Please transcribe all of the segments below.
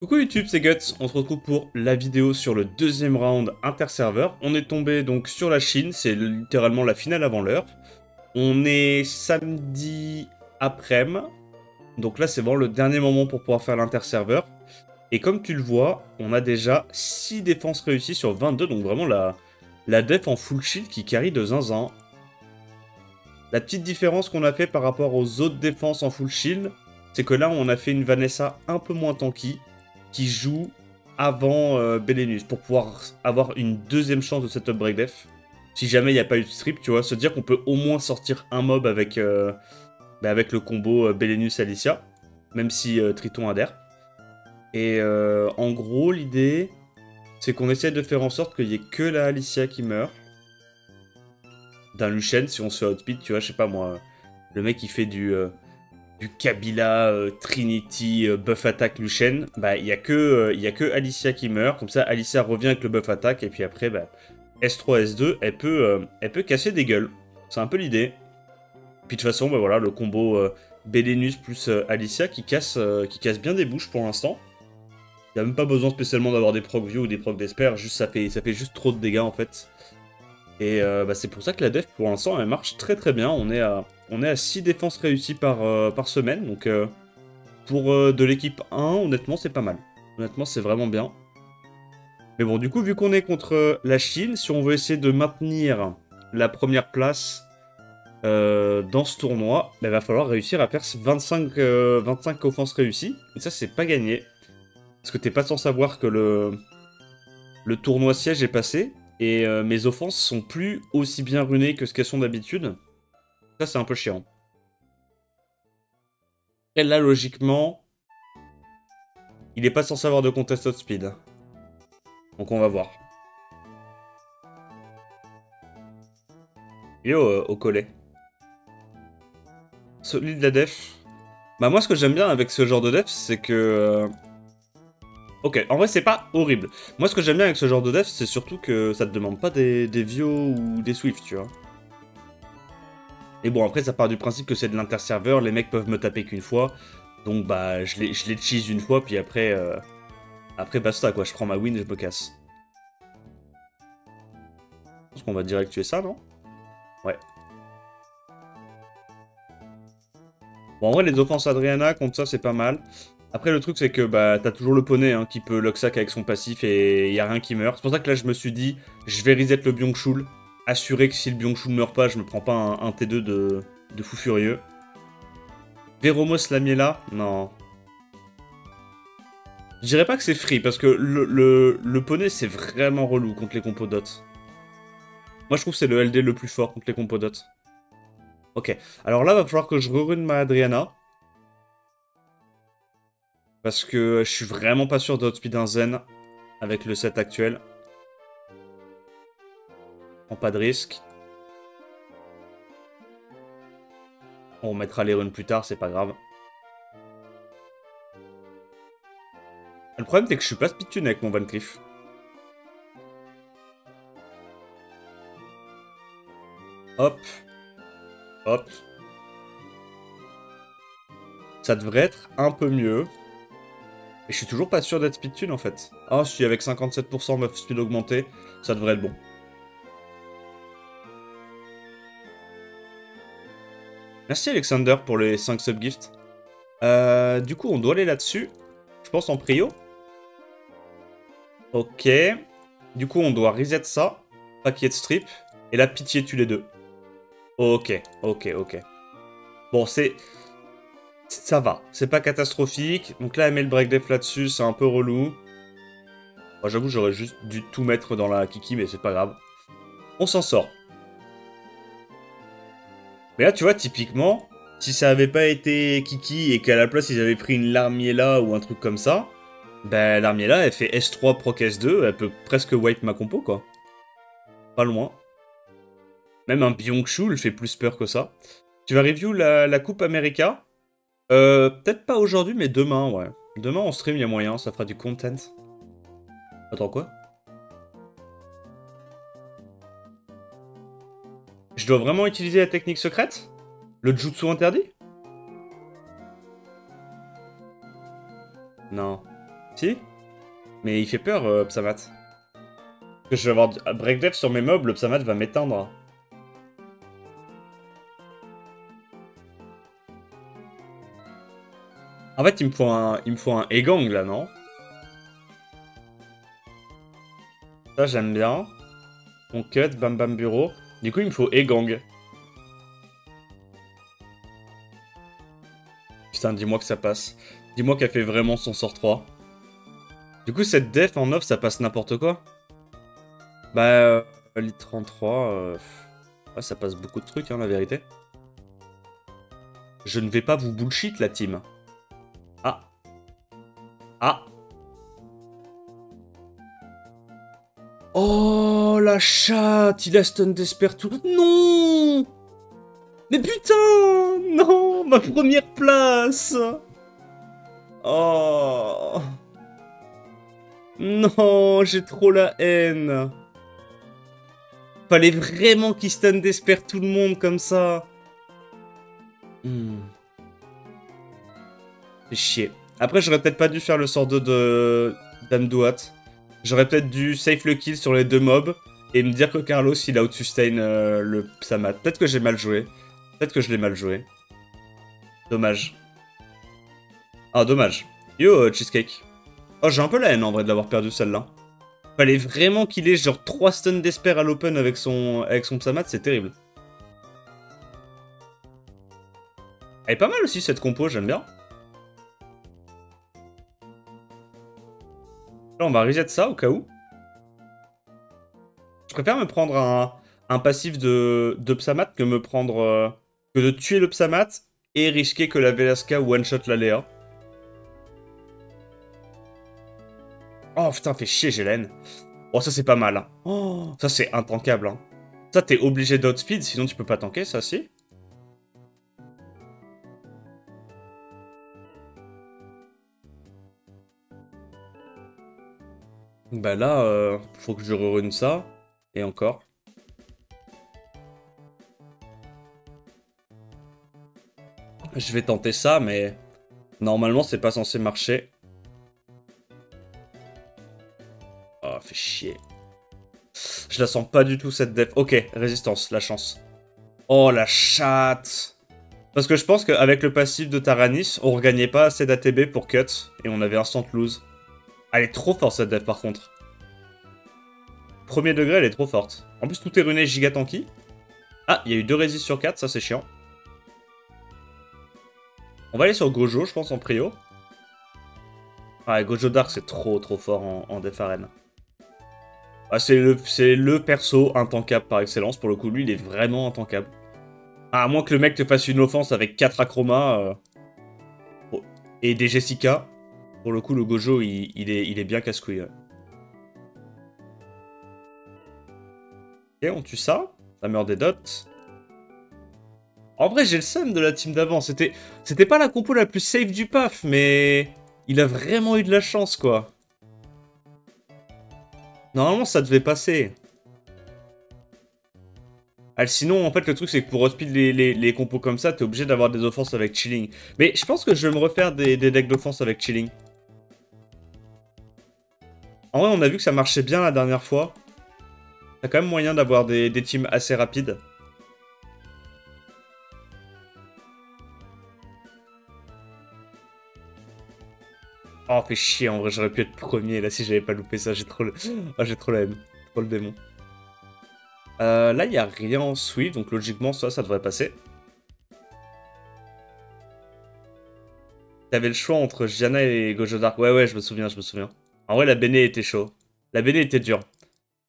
Coucou YouTube, c'est Guts, on se retrouve pour la vidéo sur le deuxième round interserveur. On est tombé donc sur la Chine, c'est littéralement la finale avant l'heure. On est samedi après-midi, donc là c'est vraiment le dernier moment pour pouvoir faire l'interserveur. Et comme tu le vois, on a déjà 6 défenses réussies sur 22, donc vraiment la def en full shield qui carry de zinzin. La petite différence qu'on a fait par rapport aux autres défenses en full shield, c'est que là on a fait une Vanessa un peu moins tanky, qui joue avant Belenus, pour pouvoir avoir une deuxième chance de setup break def. Si jamais il n'y a pas eu de strip, tu vois, se dire qu'on peut au moins sortir un mob avec, avec le combo Belenus-Alicia, même si Triton adhère. Et en gros, l'idée, c'est qu'on essaie de faire en sorte qu'il n'y ait que la Alicia qui meurt. D'un Lucian, si on se fait outspeed, tu vois, je sais pas moi, le mec qui fait du Kabila, Trinity, buff attack Lucian, bah il y a que Alicia qui meurt, comme ça Alicia revient avec le buff attack, et puis après, bah, S3, S2, elle peut casser des gueules. C'est un peu l'idée. Puis de toute façon, bah voilà, le combo Belenus plus Alicia qui casse bien des bouches pour l'instant. Il n'y a même pas besoin spécialement d'avoir des proc view ou des proc d'esper, juste ça fait juste trop de dégâts en fait. Et bah, c'est pour ça que la def pour l'instant elle marche très très bien, on est à 6 défenses réussies par semaine, donc pour de l'équipe 1, honnêtement c'est pas mal. Honnêtement c'est vraiment bien. Mais bon, du coup, vu qu'on est contre la Chine, si on veut essayer de maintenir la première place dans ce tournoi, il va falloir réussir à faire 25 offenses réussies. Et ça, c'est pas gagné. Parce que t'es pas sans savoir que le tournoi siège est passé. Et mes offenses sont plus aussi bien runées que ce qu'elles sont d'habitude. Ça, c'est un peu chiant. Et là, logiquement, il est pas censé avoir de contested speed. Donc on va voir. Et au collet. Solide la def. Bah moi ce que j'aime bien avec ce genre de def, c'est que... Ok, en vrai c'est pas horrible. Moi ce que j'aime bien avec ce genre de def, c'est surtout que ça te demande pas des Vio ou des Swift, tu vois. Et bon après ça part du principe que c'est de l'interserveur, les mecs peuvent me taper qu'une fois. Donc bah je les cheese une fois, puis après... Après basta quoi, je prends ma win et je me casse. Je pense qu'on va direct tuer ça, non? Ouais. Bon, en vrai, les offenses Adriana, contre ça, c'est pas mal. Après, le truc, c'est que bah, t'as toujours le poney hein, qui peut locksack avec son passif et y a rien qui meurt. C'est pour ça que là, je me suis dit, je vais reset le Byung-Chul. Assurer que si le Byung-Chul meurt pas, je me prends pas un T2 de fou furieux. Veromos Lamiela, non. Je dirais pas que c'est free, parce que le poney, c'est vraiment relou contre les compos dots. Moi, je trouve que c'est le LD le plus fort contre les compos dots. Ok, alors là, va falloir que je rerune ma Adriana. Parce que je suis vraiment pas sûr d'outspeed un Zen avec le set actuel. Prends pas de risque. On mettra les runes plus tard, c'est pas grave. Le problème, c'est que je suis pas speedtune avec mon Van Cleef. Hop. Hop. Ça devrait être un peu mieux. Et je suis toujours pas sûr d'être speedtune en fait. Ah, si avec 57% meuf speed augmenté, ça devrait être bon. Merci Alexander pour les 5 subgifts. Du coup, on doit aller là-dessus. Je pense en prio. Ok. Du coup, on doit reset ça. Pas qu'il y ait de strip. Et là, pitié, tue les deux. Ok, ok, ok. Bon, ça va. C'est pas catastrophique. Donc là, elle met le break def là-dessus. C'est un peu relou. Moi, j'avoue, j'aurais juste dû tout mettre dans la Kiki, mais c'est pas grave. On s'en sort. Mais là, tu vois, typiquement, si ça avait pas été Kiki et qu'à la place, ils avaient pris une Larmiella ou un truc comme ça, ben, Larmiella, elle fait S3 proc S2, elle peut presque wipe ma compo, quoi. Pas loin. Même un Byung-Chul le fait plus peur que ça. Tu vas review la Coupe America? Peut-être pas aujourd'hui, mais demain, ouais. Demain, en stream, il y a moyen, ça fera du content. Attends, quoi? Je dois vraiment utiliser la technique secrète? Le jutsu interdit? Non. Si. Mais il fait peur, Psamat. Que je vais avoir break def sur mes mobs, le Psamat va m'éteindre. En fait, il me faut un Egang, là, non? Ça, j'aime bien. On cut, bam bam bureau. Du coup, il me faut Egang. Putain, dis-moi que ça passe. Dis-moi qu'elle fait vraiment son sort 3. Du coup, cette def en off, ça passe n'importe quoi. Bah, Elite 33, ouais, ça passe beaucoup de trucs, hein, la vérité. Je ne vais pas vous bullshit, la team. Ah. Ah. Oh, la chatte, il a stun d'espère tout. Non. Mais putain, non, ma première place. Oh. Non, j'ai trop la haine. Fallait vraiment qu'il stun d'espère tout le monde comme ça. C'est chier. Après, j'aurais peut-être pas dû faire le sort 2 de d'Amdouat. J'aurais peut-être dû safe le kill sur les deux mobs et me dire que Carlos, il a out-sustain le Psamat. Peut-être que j'ai mal joué. Peut-être que je l'ai mal joué. Dommage. Ah, dommage. Yo, Cheesecake. Oh, j'ai un peu la haine, en vrai, de l'avoir perdu, celle-là. Fallait vraiment qu'il ait genre 3 stuns d'espère à l'open avec son Psamat, c'est terrible. Elle est pas mal aussi, cette compo, j'aime bien. Là, on va reset ça, au cas où. Je préfère me prendre un passif de Psamat que me prendre... que de tuer le Psamat et risquer que la Velasca one-shot la Léa. Oh putain, fait chier, j'ai la haine. Oh, ça c'est pas mal. Hein. Oh, ça c'est intankable. Hein. Ça, t'es obligé d'outspeed, sinon tu peux pas tanker, ça, si. Bah là, faut que je rerun ça. Et encore. Je vais tenter ça, mais... Normalement, c'est pas censé marcher. Oh, fait chier. Je la sens pas du tout, cette def. Ok, résistance, la chance. Oh, la chatte. Parce que je pense qu'avec le passif de Taranis, on regagnait pas assez d'ATB pour cut. Et on avait instant lose. Elle est trop forte, cette def, par contre. Premier degré, elle est trop forte. En plus, tout est runé giga tanky. Ah, il y a eu 2 résist sur 4, ça c'est chiant. On va aller sur Gojo, je pense, en prio. Ah, Gojo Dark, c'est trop fort en def arène. Ah, c'est le perso intankable par excellence. Pour le coup, lui, il est vraiment intankable. Ah, à moins que le mec te fasse une offense avec 4 Acroma et des Jessica. Pour le coup, le Gojo, il est bien casse-couille. Ouais. Ok, on tue ça. Ça meurt des dots. En vrai, j'ai le seum de la team d'avant. C'était pas la compo la plus safe du PAF, mais... Il a vraiment eu de la chance, quoi. Normalement, ça devait passer. Ah, sinon, en fait, le truc, c'est que pour speed les compos comme ça, t'es obligé d'avoir des offenses avec Chilling. Mais je pense que je vais me refaire des decks d'offense avec Chilling. En vrai, on a vu que ça marchait bien la dernière fois. T'as quand même moyen d'avoir des teams assez rapides. Oh, fait chier, en vrai, j'aurais pu être premier, là, si j'avais pas loupé ça. J'ai trop le... Oh, j'ai trop la haine. Trop le démon. Là, il n'y a rien en sweep, donc logiquement, ça devrait passer. T'avais le choix entre Gianna et Gojo Dark. Ouais, je me souviens, je me souviens. En vrai, la Bene était chaud. La Bene était dure.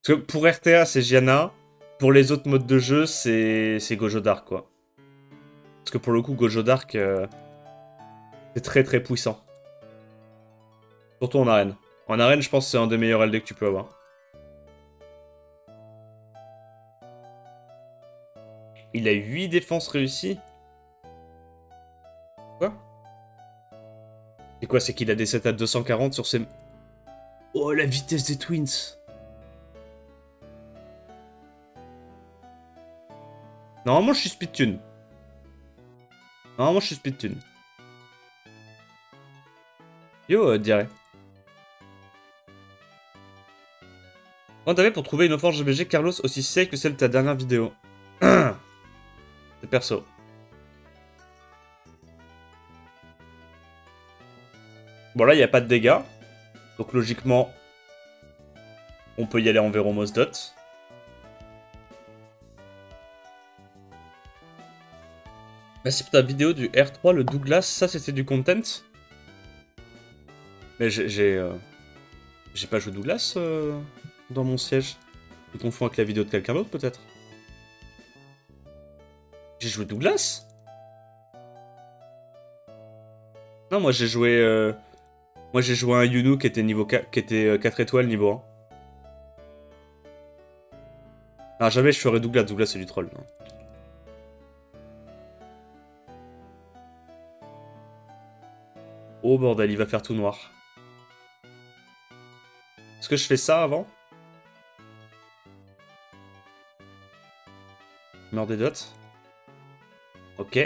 Parce que pour RTA, c'est Gianna. Pour les autres modes de jeu, c'est Gojo Dark, quoi. Parce que pour le coup, Gojo Dark, c'est très puissant. Surtout en arène. En arène, je pense que c'est un des meilleurs LD que tu peux avoir. Il a 8 défenses réussies. Quoi? C'est quoi? C'est qu'il a des sets à 240 sur ses... Oh, la vitesse des Twins! Normalement, je suis speed tune. Normalement, je suis speed tune. Yo, dirait. Comment t'avais pour trouver une offense GBG Carlos aussi safe que celle de ta dernière vidéo? C'est perso. Bon là, il n'y a pas de dégâts. Donc logiquement, on peut y aller en Veromos Dot. Merci pour ta vidéo du R3, le Douglas. Ça, c'était du content. Mais j'ai pas joué Douglas dans mon siège. Je confonds avec la vidéo de quelqu'un d'autre, peut-être. J'ai joué Douglas? Non, moi j'ai joué... Moi j'ai joué un Yunu qui était niveau 4, qui était 4 étoiles niveau 1. Ah, jamais je ferai Douglas. Douglas, c'est du troll. Non. Oh bordel, il va faire tout noir. Est-ce que je fais ça avant? Meurs des dots. Ok.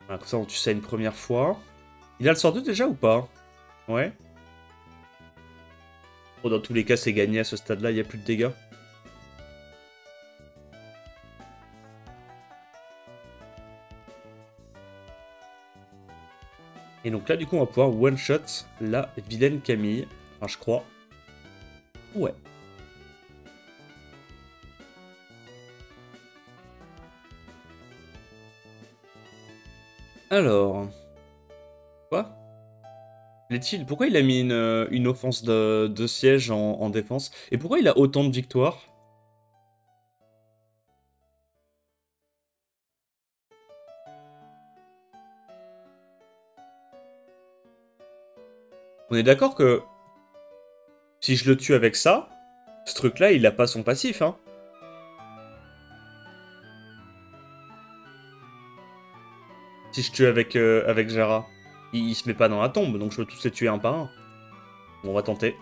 Alors, comme ça, on tue ça une première fois. Il a le sort 2 déjà ou pas? Ouais. Oh, dans tous les cas, c'est gagné à ce stade-là, il n'y a plus de dégâts. Et donc là, du coup, on va pouvoir one-shot la vilaine Camille. Enfin, je crois. Ouais. Alors... Quoi? L'est-il? Pourquoi il a mis une offense de siège en défense? Et pourquoi il a autant de victoires? On est d'accord que... Si je le tue avec ça, ce truc-là, il a pas son passif, hein. Si je tue avec Jara. Il se met pas dans la tombe, donc je peux tous les tuer un par un. Bon, on va tenter.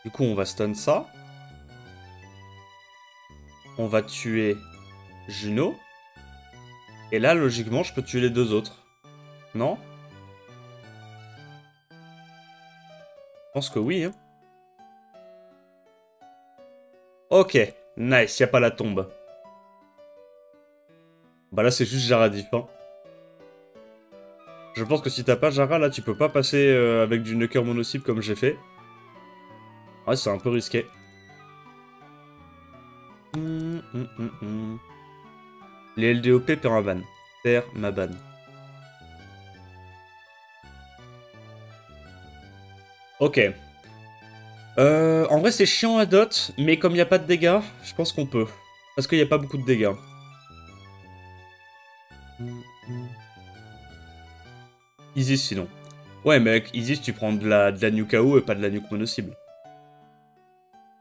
Du coup, on va stun ça. On va tuer Juno. Et là, logiquement, je peux tuer les deux autres. Non? Je pense que oui, hein. Ok, nice, y a pas la tombe. Bah là, c'est juste Jara diff, hein. Je pense que si t'as pas Jara, là, tu peux pas passer avec du Nucker mono-cible comme j'ai fait. Ouais, c'est un peu risqué. Les LDOP perd ma ban. Perd ma ban. Ok. En vrai, c'est chiant à dot, mais comme il n'y a pas de dégâts, je pense qu'on peut. Parce qu'il n'y a pas beaucoup de dégâts. Isis, sinon. Ouais, mec, Isis, tu prends de la nuke KO et pas de la nuke mono-cible.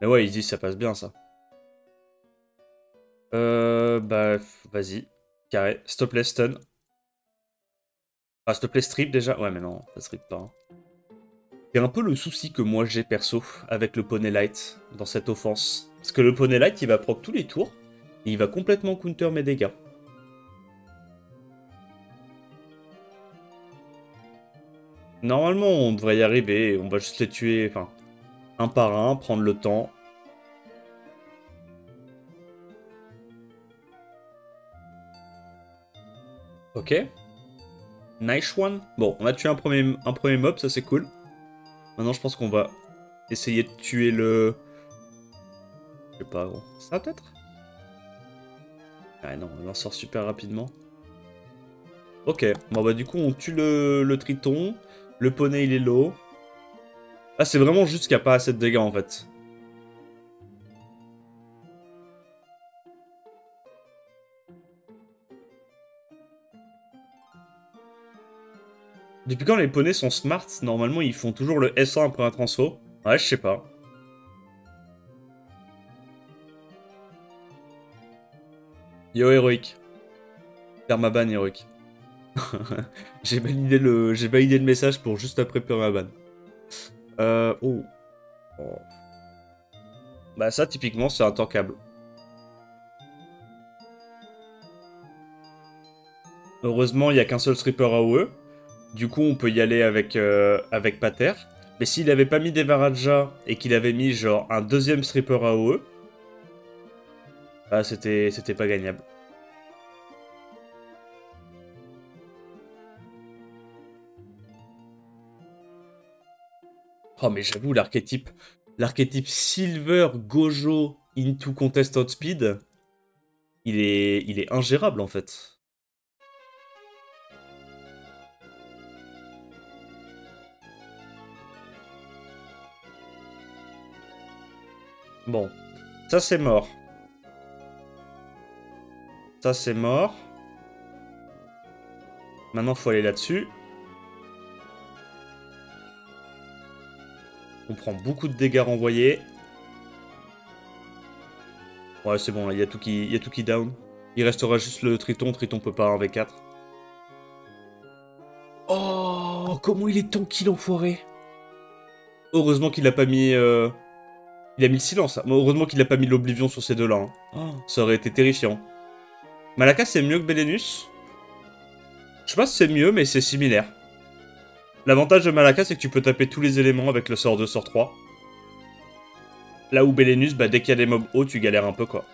Mais ouais, Isis, ça passe bien, ça. Bah, vas-y. Carré. Stop les stun. Ah, stop les strip, déjà. Ouais, mais non, ça strip pas. Hein. C'est un peu le souci que moi j'ai, perso, avec le Poney Light, dans cette offense. Parce que le Poney Light, il va proc tous les tours, et il va complètement counter mes dégâts. Normalement, on devrait y arriver, on va juste les tuer, enfin, un par un, prendre le temps. Ok. Nice one. Bon, on a tué un premier mob, ça c'est cool. Maintenant, je pense qu'on va essayer de tuer le... Je sais pas, gros. Ça, peut-être? Ah non, on en sort super rapidement. Ok, bon bah du coup, on tue le triton. Le poney, il est low. Là, c'est vraiment juste qu'il n'y a pas assez de dégâts, en fait. Depuis quand les poneys sont smart, normalement, ils font toujours le S1 après un transfo. Ouais, je sais pas. Yo, héroïque. Permaban, héroïque. J'ai validé le message pour juste après Permaban. Oh. Oh. Bah ça, typiquement, c'est un tankable. Heureusement, il n'y a qu'un seul stripper AOE. Du coup, on peut y aller avec Pater. Mais s'il avait pas mis des Varaja et qu'il avait mis genre un deuxième stripper AOE, bah c'était pas gagnable. Oh mais j'avoue, l'archétype Silver Gojo into Contest Outspeed, il est ingérable en fait. Bon, ça c'est mort. Ça c'est mort. Maintenant faut aller là-dessus. On prend beaucoup de dégâts renvoyés. Ouais c'est bon, il y a tout qui down. Il restera juste le Triton peut pas 1v4. Oh, comment il est tanky l'enfoiré. Heureusement qu'il a pas mis... Il a mis le silence. Heureusement qu'il a pas mis l'Oblivion sur ces deux-là. Hein. Oh, ça aurait été terrifiant. Malaka, c'est mieux que Belenus. Je sais pas si c'est mieux, mais c'est similaire. L'avantage de Malaka, c'est que tu peux taper tous les éléments avec le sort 2, sort 3. Là où Belenus, bah, dès qu'il y a des mobs hauts, tu galères un peu, quoi.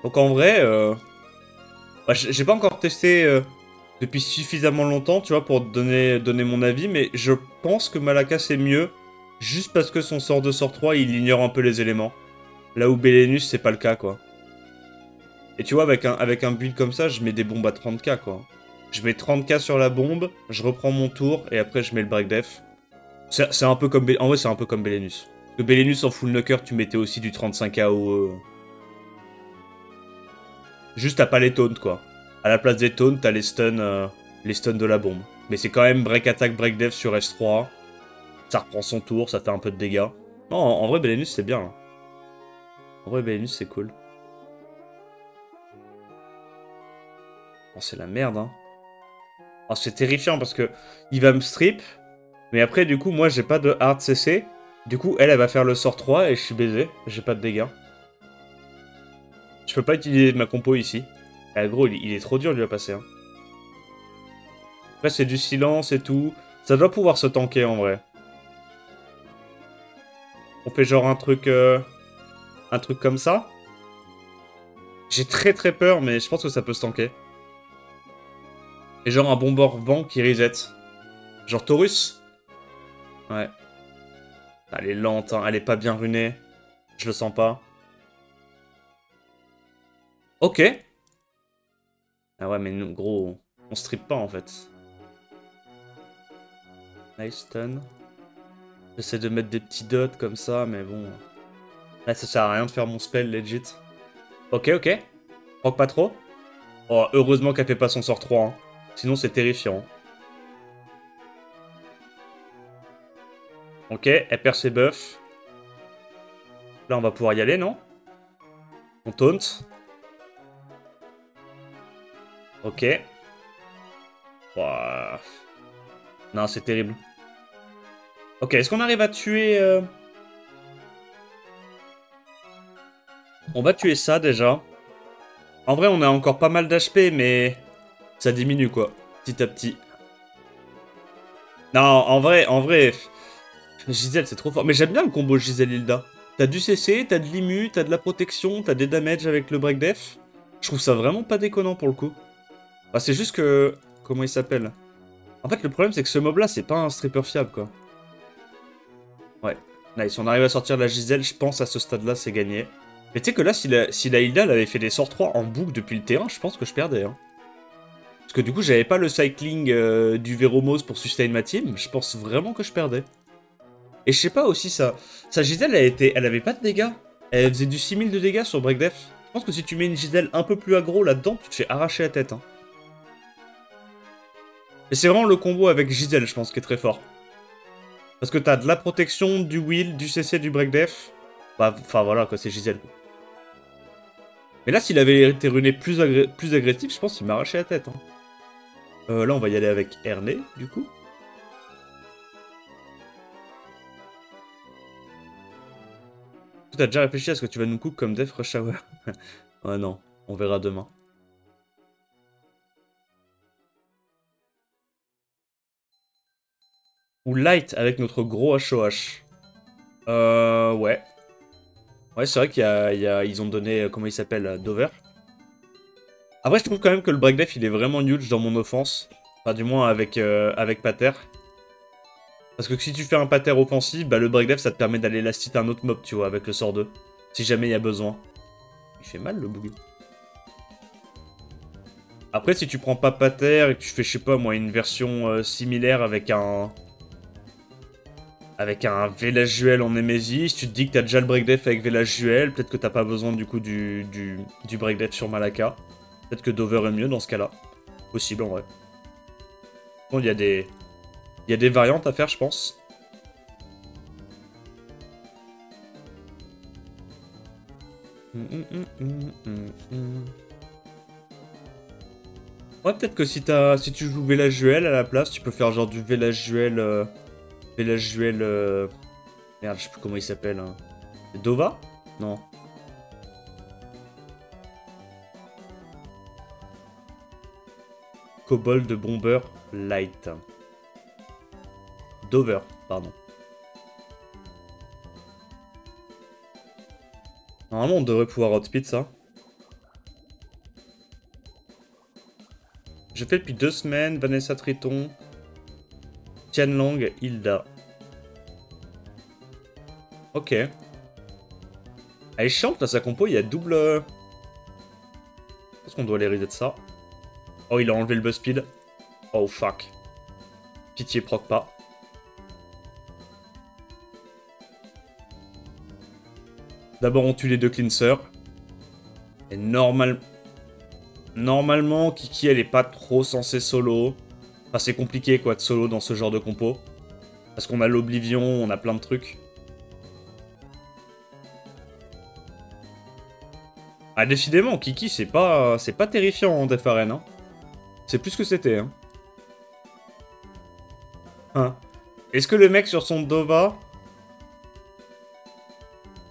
Donc en vrai, bah, j'ai pas encore testé depuis suffisamment longtemps, tu vois, pour donner mon avis, mais je pense que Malaka, c'est mieux, juste parce que son sort 2, sort 3, il ignore un peu les éléments. Là où Belenus, c'est pas le cas, quoi. Et tu vois, avec un build comme ça, je mets des bombes à 30k, quoi. Je mets 30k sur la bombe, je reprends mon tour, et après je mets le break def. C'est un peu comme... En vrai, c'est un peu comme Belenus. Parce que Belenus, en full knocker, tu mettais aussi du 35k au... Juste, t'as pas les taunts, quoi. À la place des taunts, t'as les stuns de la bombe. Mais c'est quand même break attack, break def sur S3. Ça reprend son tour, ça fait un peu de dégâts. Non, en vrai, Belenus, c'est bien. Hein. En vrai, Belenus, c'est cool. Oh, c'est la merde, hein. Oh, c'est terrifiant parce que il va me strip, mais après, du coup, moi, j'ai pas de hard CC. Du coup, elle va faire le sort 3 et je suis baisé. J'ai pas de dégâts. Je peux pas utiliser ma compo ici. Ah, gros, il est trop dur de lui à passer. Hein. Après, c'est du silence et tout. Ça doit pouvoir se tanker en vrai. On fait genre un truc comme ça. J'ai très très peur, mais je pense que ça peut se tanker. Et genre un bombeur vent qui reset. Genre Taurus. Ouais. Elle est lente, hein. Elle est pas bien runée. Je le sens pas. Ok. Ah ouais, mais nous, gros, on strip pas en fait. Nice stun. J'essaie de mettre des petits dots comme ça, mais bon. Là, ça sert à rien de faire mon spell legit. Ok, ok. Rock pas trop. Oh, heureusement qu'elle fait pas son sort 3. Hein. Sinon, c'est terrifiant. Ok, elle perd ses buffs. Là, on va pouvoir y aller, non? On taunt. Ok. Ouah. Non, c'est terrible. Ok, est-ce qu'on arrive à tuer... On va tuer ça, déjà. En vrai, on a encore pas mal d'HP, mais... Ça diminue, quoi. Petit à petit. Non, en vrai... Giselle, c'est trop fort. Mais j'aime bien le combo Giselle-Hilda. T'as du CC, t'as de l'immu, t'as de la protection, t'as des damages avec le break def. Je trouve ça vraiment pas déconnant, pour le coup. Bah, c'est juste que... Comment il s'appelle? En fait, le problème, c'est que ce mob-là, c'est pas un stripper fiable, quoi. Ouais. Nice, on arrive à sortir la Giselle, je pense, à ce stade-là, c'est gagné. Mais tu sais que là, si la Hilda elle avait fait des sorts 3 en boucle depuis le terrain, je pense que je perdais. Hein. Parce que du coup, j'avais pas le cycling du Veromos pour sustain ma team. Je pense vraiment que je perdais. Et je sais pas aussi, sa Giselle, elle avait pas de dégâts. Elle faisait du 6000 de dégâts sur Break Def. Je pense que si tu mets une Giselle un peu plus aggro là-dedans, tu te fais arracher la tête. Hein. Et c'est vraiment le combo avec Giselle, je pense, qui est très fort. Parce que t'as de la protection, du Will, du CC, du Break Def. Bah, enfin voilà, quoi, c'est Giselle. Quoi. Mais là, s'il avait été runé plus agressif, je pense qu'il m'a arraché la tête. Hein. Là, on va y aller avec Ernée, du coup. T'as déjà réfléchi à ce que tu vas nous cook comme Def Rush Hour? Ouais, non, on verra demain. Ou light avec notre gros HOH. Ouais. Ouais, c'est vrai ils ont donné, comment il s'appelle, Dover. Après, je trouve quand même que le breakdef, il est vraiment huge dans mon offense. Enfin, du moins avec Pater. Parce que si tu fais un Pater offensif, bah le breakdef, ça te permet d'aller last hit un autre mob, tu vois, avec le sort 2. Si jamais il y a besoin. Il fait mal, le boogie. Après, si tu prends pas Pater et que tu fais, je sais pas moi, une version similaire avec un... Avec un Village Juel en Nemesis, tu te dis que t'as déjà le breakdef avec Village Juel, peut-être que t'as pas besoin du coup du breakdef sur Malaka. Peut-être que Dover est mieux dans ce cas-là. Possible en vrai. Bon, il y a des variantes à faire, je pense. Ouais, peut-être que si tu joues Village Juel à la place, tu peux faire genre du Village Juel... Village Juel... Merde, je sais plus comment il s'appelle. Hein. Dova? Non. Kobold Bomber Light. Dover, pardon. Normalement, on devrait pouvoir outspeed ça. Je fais depuis 2 semaines, Vanessa Triton, Tianlang, Hilda. Ok. Elle est chiante là, sa compo, il y a double... Je pense qu'on doit l'hériter de ça. Oh, il a enlevé le buzz speed. Oh, fuck. Pitié, proc pas. D'abord, on tue les 2 cleansers. Et normalement, Kiki, elle est pas trop censée solo. Enfin, c'est compliqué, quoi, de solo dans ce genre de compo. Parce qu'on a l'Oblivion, on a plein de trucs. Ah, décidément, Kiki, c'est pas terrifiant en Def Arène, hein. C'est plus que c'était, hein. Est-ce que le mec sur son Dova...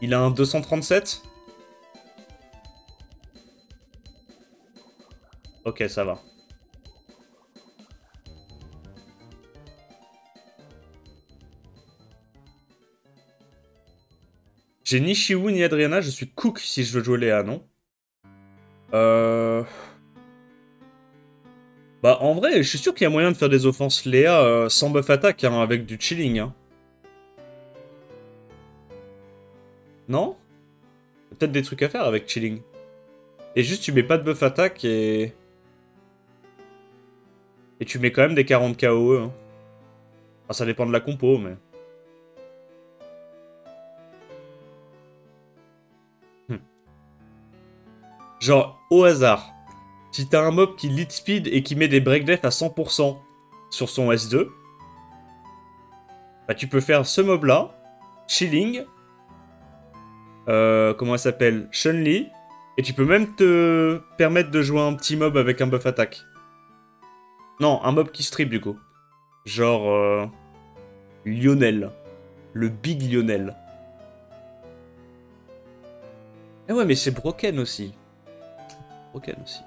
Il a un 237? Ok, ça va. J'ai ni Shiwu ni Adriana, je suis Cook si je veux jouer Léa, non? Bah en vrai, je suis sûr qu'il y a moyen de faire des offenses Léa sans buff attack, hein, avec du chilling, hein. Non? Peut-être des trucs à faire avec chilling. Et juste tu mets pas de buff attack et... Et tu mets quand même des 40 KOE, hein. Enfin, ça dépend de la compo, mais... Genre, au hasard, si t'as un mob qui lead speed et qui met des breakdef à 100% sur son S2, bah tu peux faire ce mob-là, chilling, comment elle s'appelle, Chun-Li, et tu peux même te permettre de jouer un petit mob avec un buff attack. Non, un mob qui strip du coup. Genre, Lionel. Le Big Lionel. Eh ouais, mais c'est Broken aussi. Broken aussi.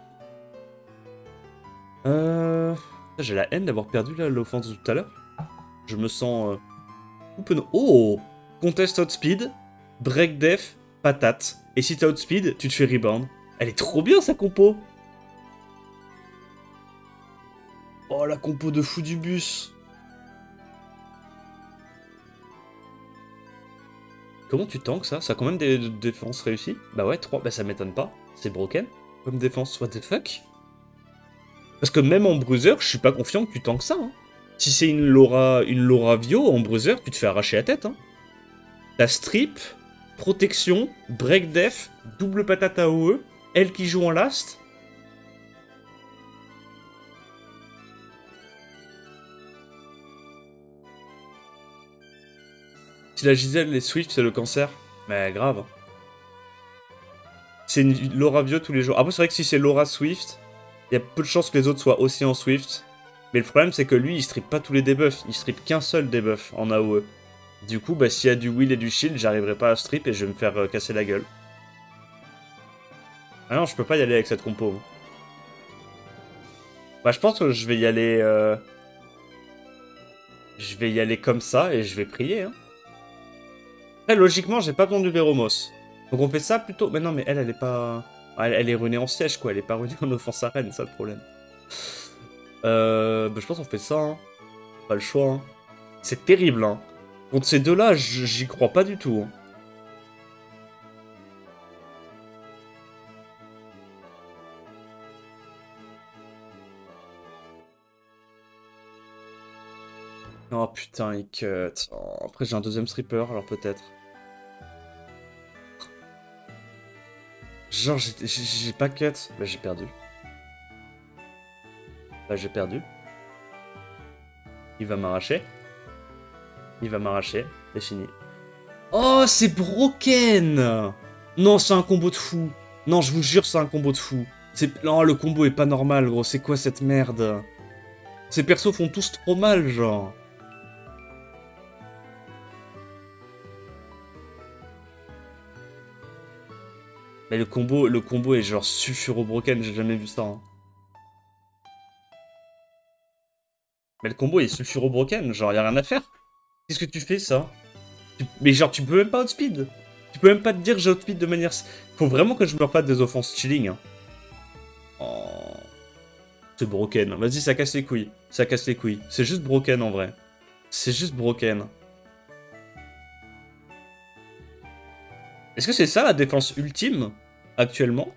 J'ai la haine d'avoir perdu l'offense de tout à l'heure. Je me sens... Oh! Contest outspeed, break def, patate. Et si t'as outspeed, tu te fais rebound. Elle est trop bien sa compo! Oh la compo de fou du bus! Comment tu tanks ça? Ça a combien de défenses réussies? Bah ouais, 3. Bah ça m'étonne pas. C'est broken. Comme défense, what the fuck? Parce que même en bruiser, je suis pas confiant que tu tanks ça. Hein. Si c'est une Laura Vio, en bruiser, tu te fais arracher la tête. Hein. T'as strip, protection, break def, double patate AOE, elle qui joue en last. Si la Giselle est Swift, c'est le cancer. Mais grave. C'est une Laura Vio tous les jours. Après, c'est vrai que si c'est Laura Swift, il y a peu de chances que les autres soient aussi en Swift. Mais le problème, c'est que lui, il strip pas tous les debuffs. Il strip qu'un seul debuff en AOE. Du coup, bah, s'il y a du Will et du Shield, j'arriverai pas à strip et je vais me faire casser la gueule. Ah non, je peux pas y aller avec cette compo. Bah, je pense que je vais y aller... Je vais y aller comme ça et je vais prier. Hein. Après, logiquement, j'ai pas besoin du Véromos. Donc on fait ça plutôt... Mais non, mais elle est pas... Elle est runée en siège, quoi. Elle est pas runée en offense arène, ça le problème. Bah, je pense qu'on fait ça, hein. Pas le choix, hein. C'est terrible, hein. Contre ces deux-là, j'y crois pas du tout, hein. Oh putain, il cut. Oh, après, j'ai un deuxième stripper, alors peut-être. Genre, j'ai pas cut. Bah, j'ai perdu. Bah, j'ai perdu. Il va m'arracher. Il va m'arracher. C'est fini. Oh, c'est broken! Non, c'est un combo de fou. Non, je vous jure, c'est un combo de fou. Non, le combo est pas normal, gros. C'est quoi cette merde? Ces persos font tous trop mal, genre. Mais le combo est genre sulfuro broken, j'ai jamais vu ça. Hein. Mais le combo est sulfuro broken, genre y'a rien à faire. Qu'est-ce que tu fais ça? Mais genre tu peux même pas outspeed. Tu peux même pas te dire j'ai outspeed de manière... Faut vraiment que je me refasse des offenses chilling. Hein. Oh... C'est broken. Vas-y, ça casse les couilles. Ça casse les couilles. C'est juste broken en vrai. C'est juste broken. Est-ce que c'est ça la défense ultime actuellement?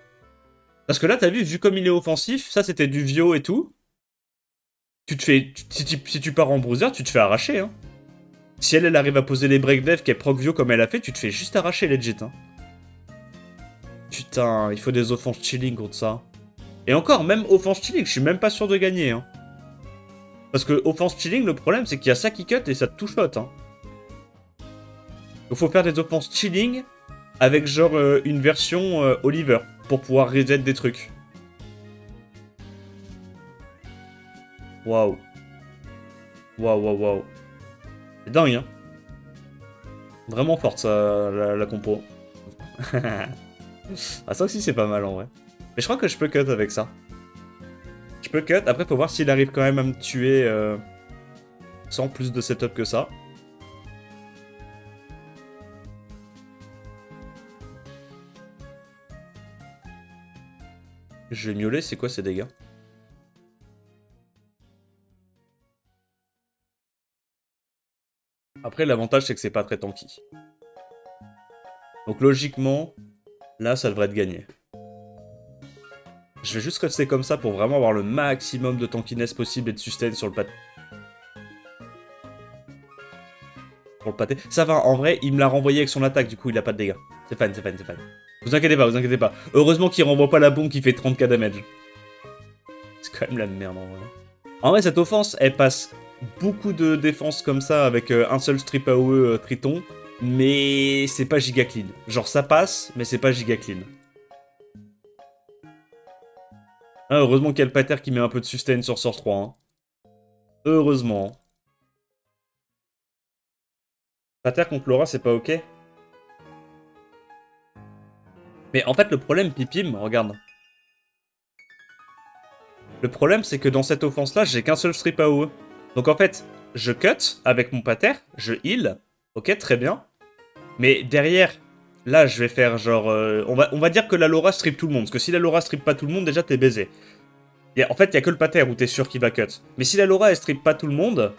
Parce que là, t'as vu comme il est offensif, ça c'était du Vio et tout. Tu te fais... Si tu pars en bruiser, tu te fais arracher. Hein. Si elle arrive à poser les break dev qu'elle proc Vio comme elle a fait, tu te fais juste arracher legit. Hein. Putain, il faut des offenses chilling contre ça. Et encore, même offense chilling, je suis même pas sûr de gagner. Hein. Parce que offense chilling, le problème c'est qu'il y a ça qui cut et ça te touche shot. Hein. Donc faut faire des offenses chilling avec genre une version Oliver pour pouvoir reset des trucs. Waouh. Waouh, waouh, waouh. C'est dingue, hein. Vraiment forte, ça, la compo. Ah, ça aussi, c'est pas mal, en vrai. Mais je crois que je peux cut avec ça. Je peux cut. Après, faut voir s'il arrive quand même à me tuer sans plus de setup que ça. Je vais miauler, c'est quoi ces dégâts? Après, l'avantage, c'est que c'est pas très tanky. Donc, logiquement, là, ça devrait être gagné. Je vais juste rester comme ça pour vraiment avoir le maximum de tankiness possible et de sustain sur le pâté. Pour le pâté. Ça va, en vrai, il me l'a renvoyé avec son attaque, du coup, il a pas de dégâts. C'est fine, c'est fine, c'est fine. Vous inquiétez pas, vous inquiétez pas. Heureusement qu'il renvoie pas la bombe qui fait 30k damage. C'est quand même la merde, en vrai. En vrai, cette offense, elle passe beaucoup de défense comme ça avec un seul strip AOE Triton, mais c'est pas giga clean. Genre, ça passe, mais c'est pas giga clean. Ah, heureusement qu'il y a le pater qui met un peu de sustain sur Source 3. Hein. Heureusement. Pater contre Laura, c'est pas ok. Mais en fait, le problème, Pipim, regarde. Le problème, c'est que dans cette offense-là, j'ai qu'un seul strip AOE. Donc en fait, je cut avec mon pater, je heal. Ok, très bien. Mais derrière, là, je vais faire genre... on va dire que la Laura strip tout le monde. Parce que si la Laura strip pas tout le monde, déjà, t'es baisé. En fait, il y a que le pater où t'es sûr qu'il va cut. Mais si la Laura, elle strip pas tout le monde,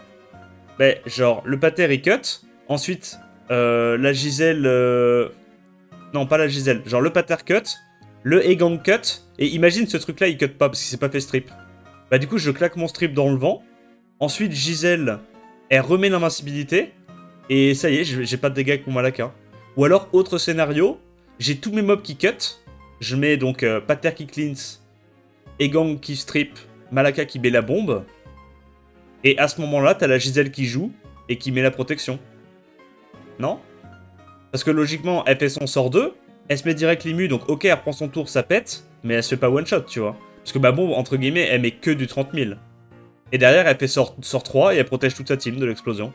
ben, genre, le pater, il cut. Ensuite, la Giselle... Non, pas la Giselle. Genre, le pater cut, le Egang cut, et imagine ce truc-là, il cut pas, parce qu'il s'est pas fait strip. Bah du coup, je claque mon strip dans le vent. Ensuite, Giselle, elle remet l'invincibilité. Et ça y est, j'ai pas de dégâts avec mon Malaka. Ou alors, autre scénario, j'ai tous mes mobs qui cut. Je mets donc pater qui cleanse, Egang qui strip, Malaka qui met la bombe. Et à ce moment-là, t'as la Giselle qui joue et qui met la protection. Non? Parce que logiquement, elle fait son sort 2, elle se met direct l'immu, donc ok, elle prend son tour, ça pète, mais elle se fait pas one-shot, tu vois. Parce que ma bombe, entre guillemets, elle met que du 30 000. Et derrière, elle fait sort 3 et elle protège toute sa team de l'explosion.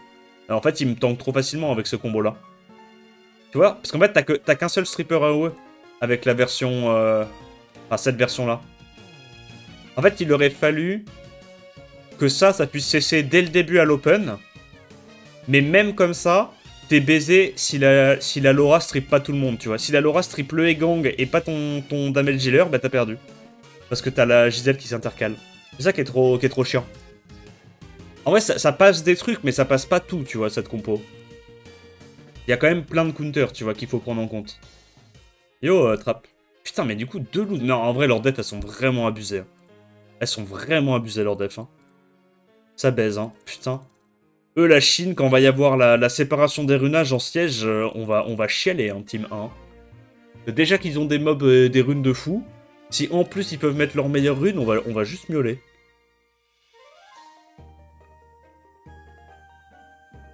Alors en fait, il me tank trop facilement avec ce combo-là. Tu vois? Parce qu'en fait, t'as qu'un seul stripper AOE avec la version... Enfin, cette version-là. En fait, il aurait fallu que ça puisse cesser dès le début à l'open. Mais même comme ça, t'es baisé si la Laura strip pas tout le monde, tu vois. Si la Laura strip le Egang et pas ton damage dealer, bah t'as perdu. Parce que t'as la Giselle qui s'intercale. C'est ça qui est trop chiant. En vrai, ça passe des trucs, mais ça passe pas tout, tu vois, cette compo. Il y a quand même plein de counters, tu vois, qu'il faut prendre en compte. Yo, trap. Putain, mais du coup, deux loups... Non, en vrai, leurs def, elles sont vraiment abusées. Elles sont vraiment abusées, leurs def. Hein. Ça baise, hein. Putain. Eux, la Chine, quand va y avoir la séparation des runages en siège, on va chialer, hein, team 1. Déjà qu'ils ont des mobs, des runes de fou. Si en plus, ils peuvent mettre leurs meilleures runes, on va juste miauler.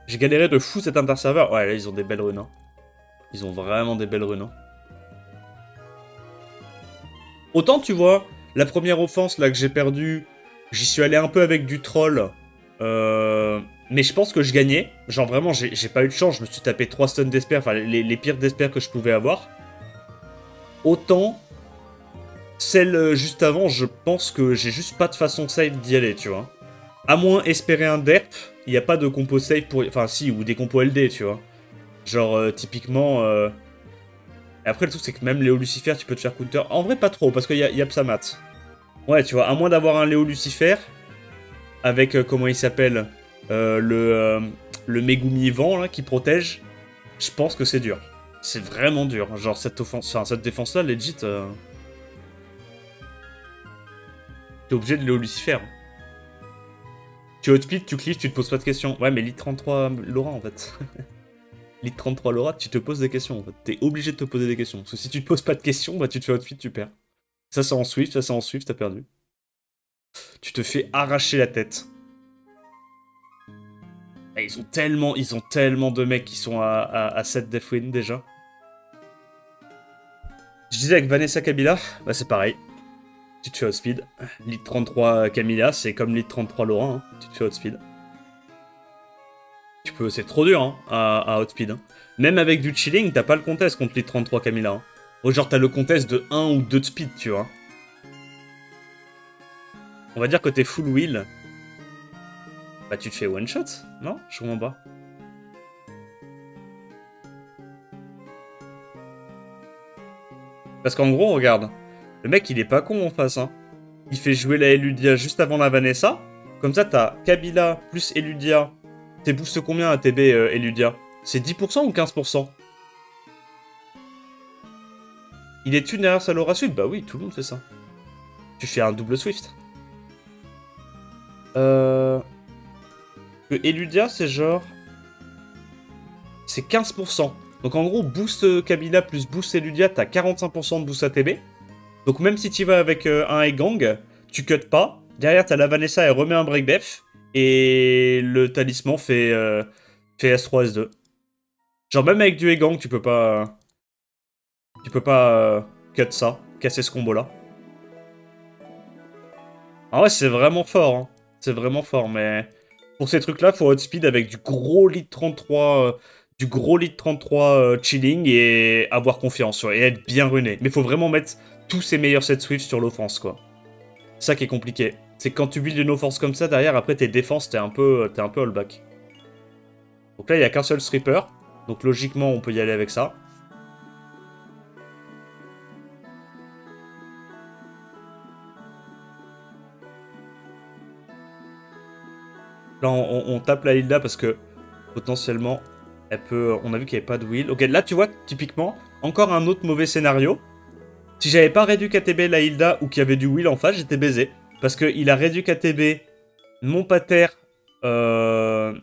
J'ai galéré de fou cet interserveur. Ouais, là, ils ont des belles runes. Hein. Ils ont vraiment des belles runes. Hein. Autant, tu vois, la première offense là que j'ai perdue, j'y suis allé un peu avec du troll. Mais je pense que je gagnais. Genre vraiment, j'ai pas eu de chance. Je me suis tapé 3 stuns d'esper, enfin les pires d'esper que je pouvais avoir. Autant, celle juste avant, je pense que j'ai juste pas de façon safe d'y aller, tu vois. À moins espérer un derp, il n'y a pas de compo safe pour... Enfin si, ou des compos LD, tu vois. Genre, typiquement... Et après, le truc, c'est que même Léo Lucifer, tu peux te faire counter. En vrai, pas trop, parce qu'il y a Psamat. Ouais, tu vois, à moins d'avoir un Léo Lucifer, avec, comment il s'appelle, le Megumi Vent, là, qui protège, je pense que c'est dur. C'est vraiment dur. Genre, cette offense, enfin, cette défense-là, legit, t'es obligé de Léo Lucifer. Tu outspeed, tu cliffes, tu te poses pas de questions. Ouais, mais Lit 33 Laura, en fait. Lit 33 Laura, tu te poses des questions, en fait. T'es obligé de te poser des questions. Parce que si tu te poses pas de questions, bah tu te fais outspeed, tu perds. Ça, c'est en Swift, ça, c'est en Swift, t'as perdu. Tu te fais arracher la tête. Et ils ont tellement de mecs qui sont à 7 Death Win, déjà. Je disais avec Vanessa Kabila, bah c'est pareil. Tu te fais outspeed. Lit 33 Camilla, c'est comme Lit 33 Laurent, hein. Tu te fais outspeed. C'est trop dur hein, à outspeed. Hein. Même avec du chilling, t'as pas le contest contre Lit 33 Camilla. Hein. Ou genre t'as le contest de 1 ou 2 de speed, tu vois. On va dire que t'es full wheel. Bah tu te fais one shot, non? Je comprends pas. Parce qu'en gros, regarde. Le mec, il est pas con en face, hein. Il fait jouer la Eludia juste avant la Vanessa. Comme ça, t'as Kabila plus Eludia. T'es boost combien à TB Eludia? C'est 10% ou 15%? Il est une derrière sa Laura Swift? Bah oui, tout le monde fait ça. Tu fais un double Swift. Que Eludia, c'est genre... C'est 15%. Donc en gros, boost Kabila plus boost Eludia, t'as 45% de boost ATB. Donc même si tu vas avec un Egang, tu cut pas. Derrière, t'as la Vanessa, elle remet un break def. Et le talisman fait S3, S2. Genre même avec du Egang, tu peux pas... cut ça, casser ce combo-là. En vrai, c'est vraiment fort. Hein. C'est vraiment fort, mais... Pour ces trucs-là, faut outspeed avec du gros lead 33... du gros lead 33 chilling et avoir confiance, et être bien runé. Mais faut vraiment mettre tous ses meilleurs sets Swift sur l'offense, quoi. C'est ça qui est compliqué. C'est que quand tu builds une offense comme ça, derrière, après tes défenses, t'es un peu all back. Donc là, il n'y a qu'un seul stripper. Donc logiquement, on peut y aller avec ça. Là, on tape la Hilda parce que potentiellement, elle peut... On a vu qu'il n'y avait pas de wheel. Ok, là, tu vois, typiquement, encore un autre mauvais scénario. Si j'avais pas réduit KTB la Hilda ou qu'il y avait du wheel en face, j'étais baisé. Parce qu'il a réduit KTB mon pater... Ah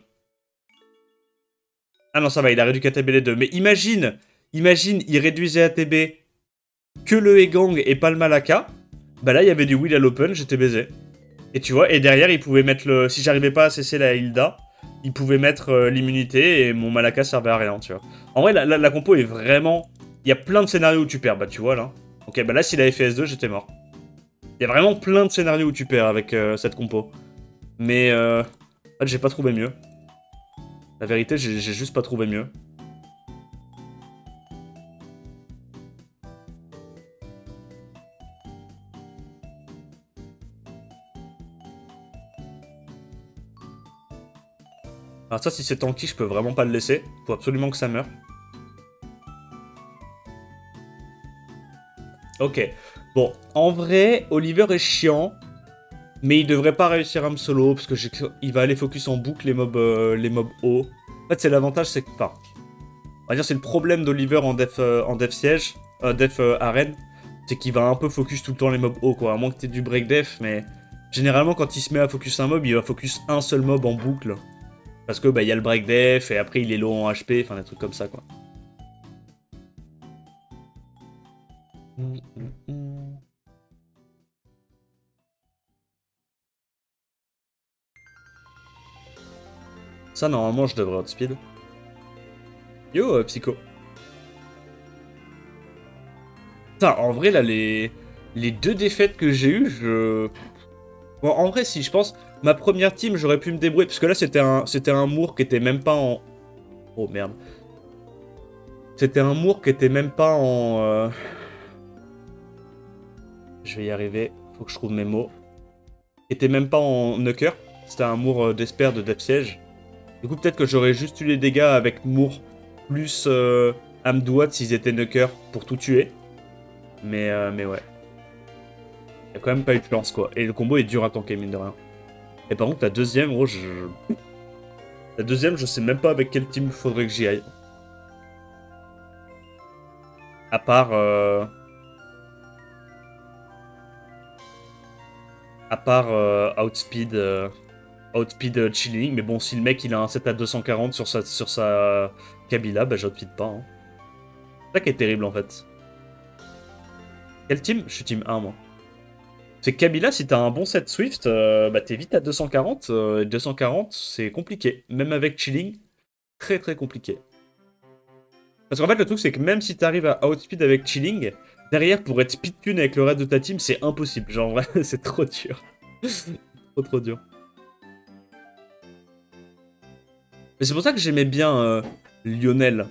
non, ça va, il a réduit KTB les deux. Mais imagine, il réduisait ATB que le Egang et pas le Malaka. Bah là, il y avait du wheel à l'open, j'étais baisé. Et tu vois, et derrière, il pouvait mettre le... Si j'arrivais pas à cesser la Hilda, il pouvait mettre l'immunité et mon Malaka servait à rien, tu vois. En vrai, la compo est vraiment... Il y a plein de scénarios où tu perds, bah tu vois, là. Ok, bah là, s'il avait fait S2, j'étais mort. Il y a vraiment plein de scénarios où tu perds avec cette compo. Mais, en fait, j'ai pas trouvé mieux. La vérité, j'ai juste pas trouvé mieux. Alors ça, si c'est tanky, je peux vraiment pas le laisser. Faut absolument que ça meure. Ok. Bon, en vrai, Oliver est chiant. Mais il devrait pas réussir à me solo. Parce que il va aller focus en boucle les mobs hauts. En fait, c'est l'avantage, c'est que... Enfin, on va dire c'est le problème d'Oliver en def siège. Def arène. C'est qu'il va un peu focus tout le temps les mobs hauts, quoi. À moins que t'aies du break def, mais... Généralement, quand il se met à focus un mob, il va focus un seul mob en boucle. Parce que, bah, il y a le break def, et après, il est low en HP, enfin, des trucs comme ça, quoi. Ça, normalement, je devrais outspeed. Yo, Psycho. Putain, en vrai, là, les deux défaites que j'ai eues, Bon, en vrai, si, je pense... Ma première team, j'aurais pu me débrouiller. Parce que là, c'était un Moore qui était même pas en... Oh, merde. C'était un Moore qui était même pas en... Je vais y arriver. Faut que je trouve mes mots. Qui était même pas en Nucker. C'était un Moore d'Esper de Depth Siege. Du coup, peut-être que j'aurais juste eu les dégâts avec Moore plus Amdouat s'ils étaient Nucker pour tout tuer. Mais ouais. Il y a quand même pas eu de chance, quoi. Et le combo est dur à tanker, mine de rien. Et par contre, la deuxième, gros, La deuxième, je sais même pas avec quel team il faudrait que j'y aille. À part... Outspeed... Outspeed Chilling. Mais bon, si le mec, il a un set à 240 sur sa Kabila, bah j'outspeed pas. Hein. C'est ça qui est terrible, en fait. Quel team? Je suis team 1, moi. C'est que Kabila, si t'as un bon set Swift, bah t'es vite à 240. 240, c'est compliqué. Même avec Chilling, très très compliqué. Parce qu'en fait, le truc, c'est que même si t'arrives à outspeed avec Chilling, derrière, pour être speedtune avec le reste de ta team, c'est impossible. Genre, en vrai, c'est trop dur. Trop dur. Mais c'est pour ça que j'aimais bien Lionel.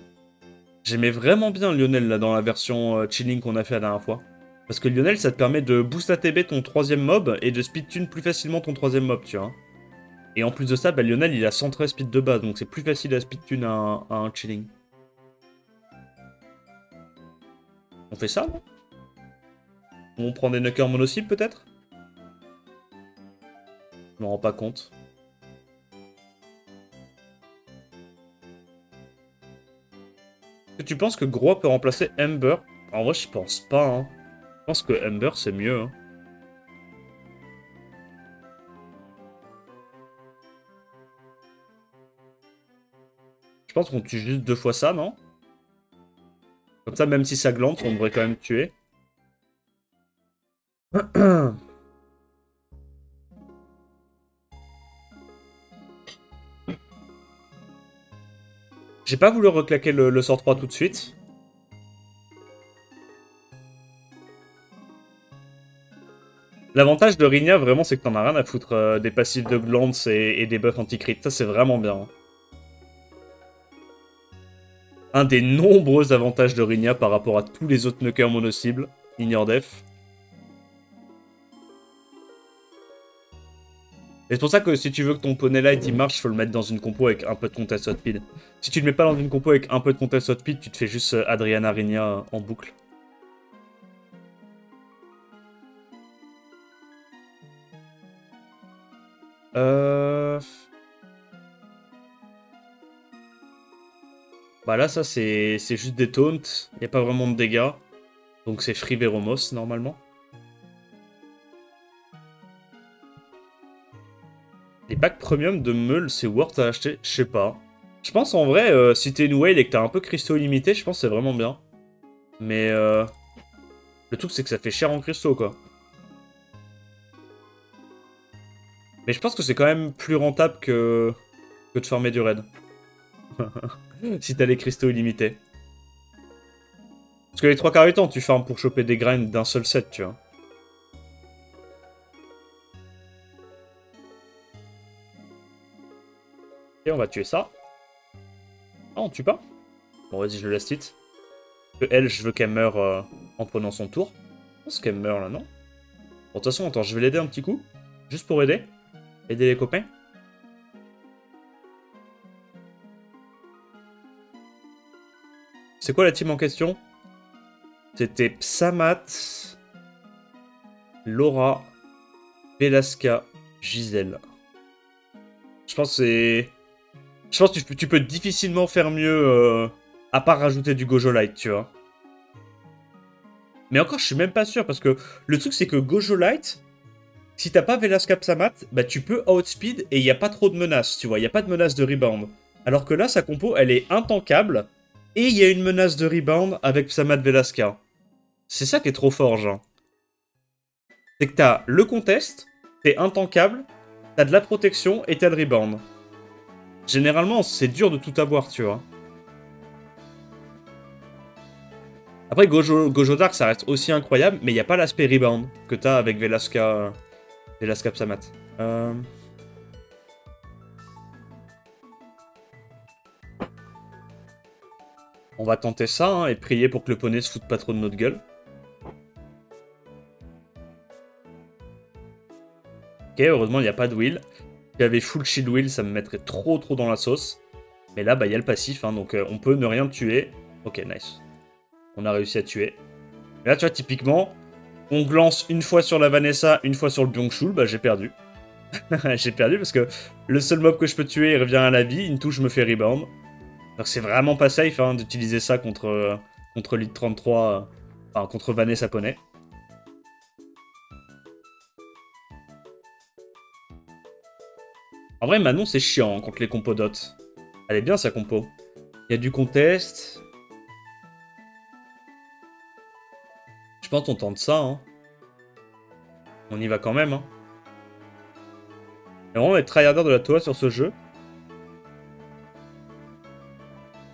J'aimais vraiment bien Lionel, là, dans la version Chilling qu'on a fait la dernière fois. Parce que Lionel, ça te permet de boost ATB ton troisième mob et de speedtune plus facilement ton troisième mob, tu vois. Et en plus de ça, bah, Lionel, il a 113 speed de base, donc c'est plus facile à speedtune à un Chilling. On fait ça, non? On prend des knockers mono-cibles, peut-être? Je m'en rends pas compte. Est-ce que tu penses que Gros peut remplacer Ember? En vrai, je pense pas, hein. Je pense que Ember, c'est mieux, hein. Je pense qu'on tue juste 2 fois ça, non? Comme ça, même si ça glande, on devrait quand même tuer. J'ai pas voulu reclaquer le sort 3 tout de suite. L'avantage de Rina, vraiment, c'est que t'en as rien à foutre des passifs de glance et des buffs anti-crit. Ça, c'est vraiment bien. Hein. Un des nombreux avantages de Rina par rapport à tous les autres knockers mono-cibles. Ignore def. Et c'est pour ça que si tu veux que ton poney light il marche, faut le mettre dans une compo avec un peu de contest hotpeed. Si tu le mets pas dans une compo avec un peu de contest hotpeed, tu te fais juste Adriana Rina en boucle. Bah là, ça, c'est juste des taunts. Il n'y a pas vraiment de dégâts. Donc c'est free Veromos, normalement. Les packs premium de Meul, c'est worth à acheter? Je sais pas. Je pense, en vrai, si t'es une whale et que t'as un peu cristaux illimité, je pense que c'est vraiment bien. Mais le truc, c'est que ça fait cher en cristaux, quoi. Mais je pense que c'est quand même plus rentable que de farmer du raid. Si t'as les cristaux illimités. Parce que les 3/4 du temps, tu farmes pour choper des graines d'un seul set, tu vois. Et on va tuer ça. Ah, on tue pas? Bon, vas-y, je le laisse titre. Que elle, je veux qu'elle meure en prenant son tour. Je pense qu'elle meurt là, non? Bon, de toute façon, attends, je vais l'aider un petit coup. Juste pour aider. Aider les copains. C'est quoi la team en question? C'était Psamat, Laura, Velasca, Gisèle. Je pense que c'est... Je pense que tu peux difficilement faire mieux, à part rajouter du Gojo Light, tu vois. Mais encore, je suis même pas sûr, parce que le truc, c'est que Gojo Light, si t'as pas Velasca Psamat, bah tu peux outspeed et il n'y a pas trop de menaces, tu vois. Il n'y a pas de menace de rebound. Alors que là, sa compo, elle est intankable, et il y a une menace de rebound avec Psamat Velasca. C'est ça qui est trop fort, genre. C'est que t'as le contest, t'es intankable, t'as de la protection et t'as le rebound. Généralement, c'est dur de tout avoir, tu vois. Après, Gojo Dark, ça reste aussi incroyable, mais il n'y a pas l'aspect rebound que t'as avec Velasca Psamat. On va tenter ça, hein, et prier pour que le poney se foute pas trop de notre gueule. Ok, heureusement, il n'y a pas de wheel. Si j'avais full shield wheel, ça me mettrait trop dans la sauce. Mais là, bah, il y a le passif, hein, donc on peut ne rien tuer. Ok, nice. On a réussi à tuer. Et là, tu vois, typiquement, on glance une fois sur la Vanessa, une fois sur le Byung-Chul, bah j'ai perdu. J'ai perdu parce que le seul mob que je peux tuer, il revient à la vie, une touche me fait rebound. Donc c'est vraiment pas safe, hein, d'utiliser ça contre Lead 33, enfin contre Vanessa Poney. En vrai, Manon, c'est chiant, hein, contre les compos dot. Elle est bien, sa compo. Il y a du contest. Je pense qu'on tente ça, hein. On y va quand même, hein. Il y a vraiment des tryharders de la Toa sur ce jeu.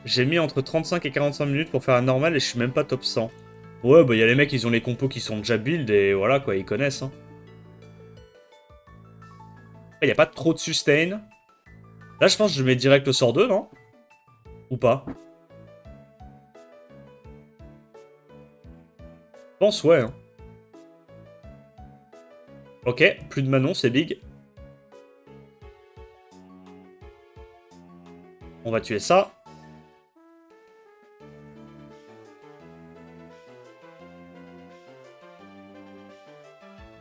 J'ai mis entre 35 et 45 minutes pour faire un normal et je suis même pas top 100. Ouais, bah il y a les mecs, ils ont les compos qui sont déjà build et voilà quoi, ils connaissent, hein. Il n'y a pas trop de sustain. Là, je pense que je mets direct le sort 2, non? Ou pas? Je pense, ouais. Hein. Ok, plus de Manon, c'est big. On va tuer ça.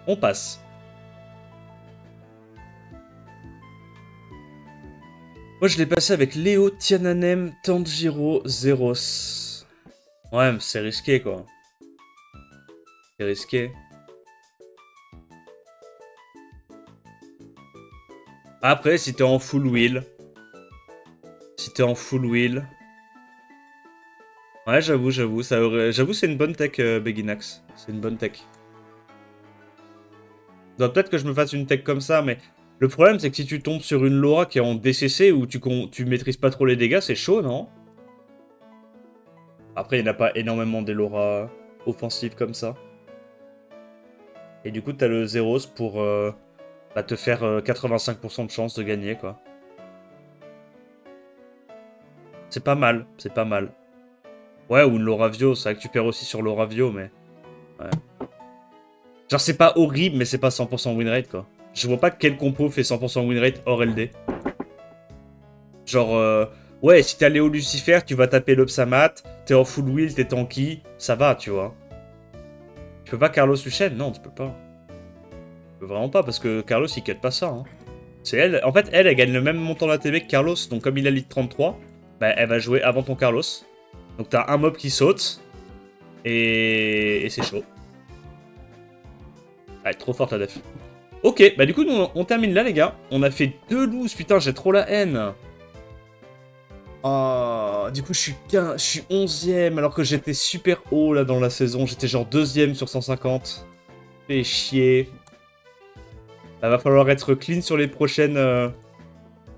On passe. Moi, je l'ai passé avec Léo, Tiananem, Tanjiro, Zeros. Ouais, mais c'est risqué, quoi. C'est risqué. Après, si t'es en full wheel. Si t'es en full wheel. Ouais, j'avoue, j'avoue, c'est une bonne tech, Beginax. C'est une bonne tech. Donc peut-être que je me fasse une tech comme ça, mais le problème, c'est que si tu tombes sur une Laura qui est en DCC où tu maîtrises pas trop les dégâts, c'est chaud, non? Après, il n'y en a pas énormément des Laura offensives comme ça. Et du coup, t'as le Zeros pour bah, te faire 85% de chance de gagner, quoi. C'est pas mal, c'est pas mal. Ouais, ou une Lauravio, c'est vrai que tu perds aussi sur Lauravio, mais... Ouais. Genre, c'est pas horrible, mais c'est pas 100% winrate, quoi. Je vois pas quel compo fait 100% winrate hors LD. Genre, ouais, si t'es Léo Lucifer, tu vas taper le Psamat, t'es en full wheel, t'es tanky, ça va, tu vois. Tu peux pas Carlos Lucien? Non, tu peux pas. Tu peux vraiment pas, parce que Carlos, il cut pas ça, hein. C'est elle, en fait, elle gagne le même montant d'ATB que Carlos, donc comme il a lead 33, bah, elle va jouer avant ton Carlos. Donc t'as un mob qui saute, et c'est chaud. Ah, trop forte la def. Ok, bah du coup, nous, on termine là, les gars. On a fait 2 loses, putain, j'ai trop la haine. Oh, du coup, je suis 11ème, alors que j'étais super haut, là, dans la saison. J'étais genre 2ème sur 150. Fait chier. Bah, va falloir être clean sur les prochaines...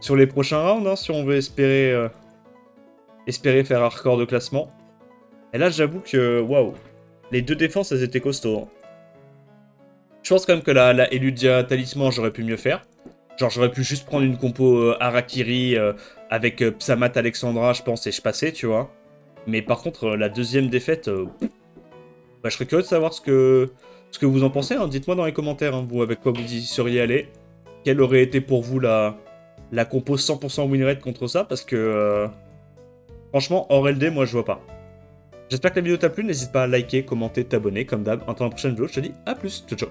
sur les prochains rounds, hein, si on veut espérer faire un record de classement. Et là, j'avoue que, waouh, les 2 défenses, elles étaient costauds. Hein. Je pense quand même que la Eludia Talisman, j'aurais pu mieux faire. Genre, j'aurais pu juste prendre une compo Harakiri avec Psamat Alexandra, je pense, et je passais, tu vois. Mais par contre, la deuxième défaite, bah, je serais curieux de savoir ce que vous en pensez. Hein. Dites-moi dans les commentaires, hein, vous, avec quoi vous y seriez allé. Quelle aurait été pour vous la compo 100% win rate contre ça, parce que franchement, hors LD, moi je vois pas. J'espère que la vidéo t'a plu, n'hésite pas à liker, commenter, t'abonner, comme d'hab. En attendant la prochaine vidéo, je te dis à plus, ciao ciao.